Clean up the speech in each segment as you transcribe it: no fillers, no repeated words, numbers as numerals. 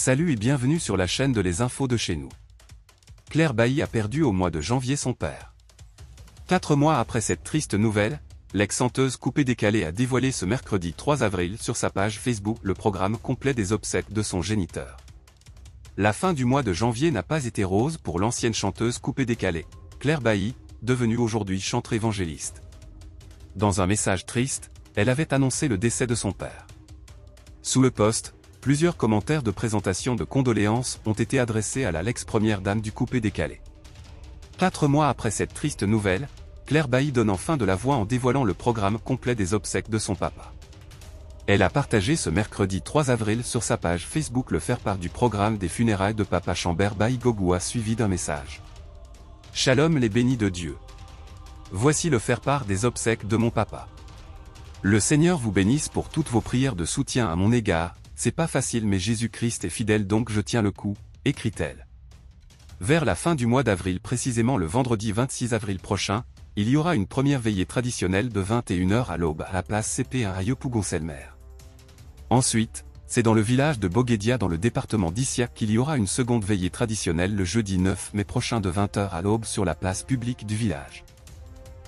Salut et bienvenue sur la chaîne de Les Infos de chez nous. Claire Bailly a perdu au mois de janvier son père. 4 mois après cette triste nouvelle, l'ex-chanteuse coupé-décalé a dévoilé ce mercredi 3 avril sur sa page Facebook le programme complet des obsèques de son géniteur. La fin du mois de janvier n'a pas été rose pour l'ancienne chanteuse coupé-décalé, Claire Bailly, devenue aujourd'hui chantre évangéliste. Dans un message triste, elle avait annoncé le décès de son père. Sous le post, plusieurs commentaires de présentation de condoléances ont été adressés à l'ex-première dame du coupé-décalé. 4 mois après cette triste nouvelle, Claire Bailly donne enfin de la voix en dévoilant le programme complet des obsèques de son papa. Elle a partagé ce mercredi 3 avril sur sa page Facebook le faire-part du programme des funérailles de papa Chambert Bailly Gogua suivi d'un message. Shalom les bénis de Dieu. Voici le faire-part des obsèques de mon papa. Le Seigneur vous bénisse pour toutes vos prières de soutien à mon égard. C'est pas facile mais Jésus-Christ est fidèle donc je tiens le coup, écrit-elle. Vers la fin du mois d'avril précisément le vendredi 26 avril prochain, il y aura une première veillée traditionnelle de 21h à l'aube à la place CP1 à Yopougon-Selmer. Ensuite, c'est dans le village de Boguédia dans le département d'Issiac qu'il y aura une seconde veillée traditionnelle le jeudi 9 mai prochain de 20h à l'aube sur la place publique du village.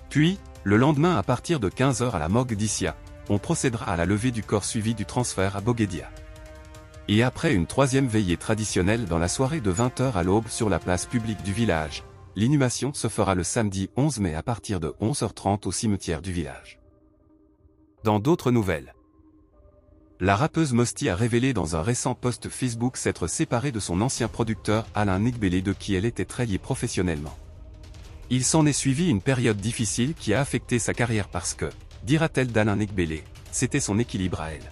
Puis, le lendemain à partir de 15h à la morgue d'Issiac, on procédera à la levée du corps suivi du transfert à Boguédia. Et après une troisième veillée traditionnelle dans la soirée de 20h à l'aube sur la place publique du village, l'inhumation se fera le samedi 11 mai à partir de 11h30 au cimetière du village. Dans d'autres nouvelles, la rappeuse Mosti a révélé dans un récent post Facebook s'être séparée de son ancien producteur Alain Nigbélé de qui elle était très liée professionnellement. Il s'en est suivi une période difficile qui a affecté sa carrière parce que, dira-t-elle d'Alain Nigbélé, c'était son équilibre à elle.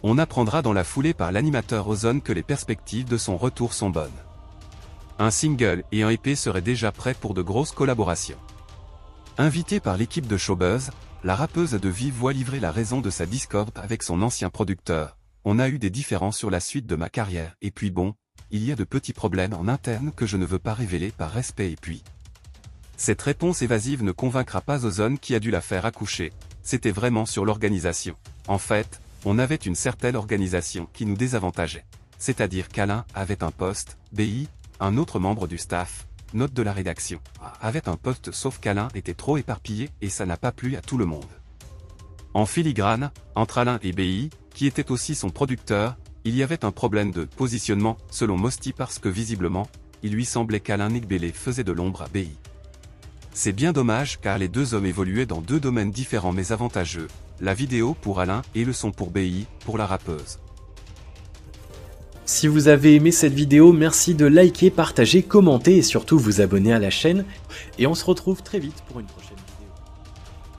On apprendra dans la foulée par l'animateur Ozone que les perspectives de son retour sont bonnes. Un single et un EP seraient déjà prêts pour de grosses collaborations. Invitée par l'équipe de Showbuzz, la rappeuse a de vive voix livré la raison de sa discorde avec son ancien producteur. On a eu des différends sur la suite de ma carrière et puis bon, il y a de petits problèmes en interne que je ne veux pas révéler par respect et puis. Cette réponse évasive ne convaincra pas Ozone qui a dû la faire accoucher, c'était vraiment sur l'organisation. En fait, on avait une certaine organisation qui nous désavantageait. C'est-à-dire qu'Alain avait un poste, BI, un autre membre du staff, note de la rédaction, avait un poste sauf qu'Alain était trop éparpillé et ça n'a pas plu à tout le monde. En filigrane, entre Alain et BI, qui était aussi son producteur, il y avait un problème de positionnement, selon Mosti parce que visiblement, il lui semblait qu'Alain Nigbélé faisait de l'ombre à BI. C'est bien dommage car les deux hommes évoluaient dans deux domaines différents mais avantageux, la vidéo pour Alain et le son pour BI, pour la rappeuse. Si vous avez aimé cette vidéo, merci de liker, partager, commenter et surtout vous abonner à la chaîne. Et on se retrouve très vite pour une prochaine vidéo.